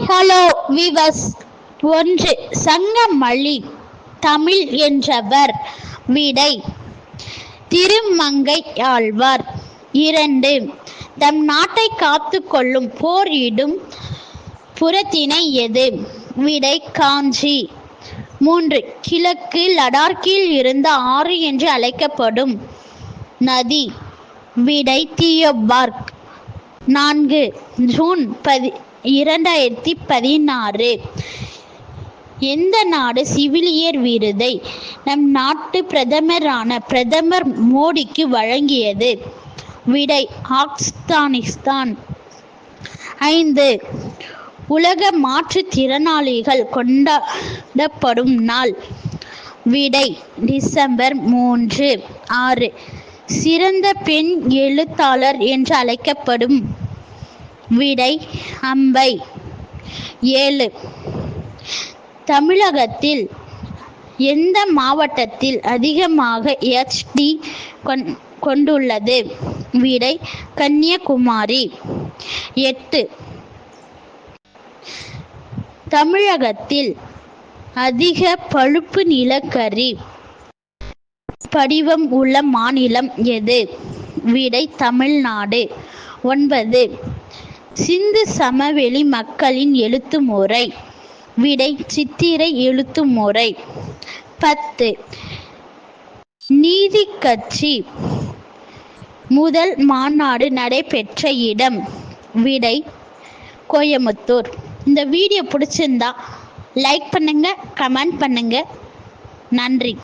Hello விவஸ். 1. சங்கமளி Tamil என்றவர். விடை திருமங்கையாழ்வார். 2. தம் நாட்டை காத்து கொள்ளும் போர் இடும் புறத்திணை எது? விடை காஞ்சி. 3. கிழக்கு லடாக்கில் இருந்த ஆறு என்று அழைக்கப்படும் நதி. விடை தியோபார்க். 4. ஜூன் 2016 எந்த நாடு சிவிலியர் விருதை நம் நாட்டு பிரதமரான பிரதமர் மோடிக்கு வழங்கியது? விடை ஆப்கானிஸ்தான். 5. உலக மாற்றுத்திறனாளிகள் கொண்டாடப்படும் நாள். விடை டிசம்பர் 3. 6. சிறந்த பெண் எழுத்தாளர் என்று அழைக்கப்படும். விடை அம்பை. 7. தமிழகத்தில் எந்த மாவட்டத்தில் அதிகமாக HD கொண்டுள்ளது? விடை கன்னியாகுமரி. 8. தமிழகத்தில் அதிக பழுப்பு நிலக்கரி படிவம் உள்ள மாநிலம் எது? விடை தமிழ்நாடு. 9. சிந்து சமவெளி மக்களின் எழுத்து முறை. விடை சித்திரை எழுத்து முறை. 10. நீதி கட்சி முதல் மாநாடு நடைபெற்ற இடம். விடை கோயமுத்தூர். இந்த வீடியோ பிடிச்சிருந்தா லைக் பண்ணுங்க, கமெண்ட் பண்ணுங்க. நன்றி.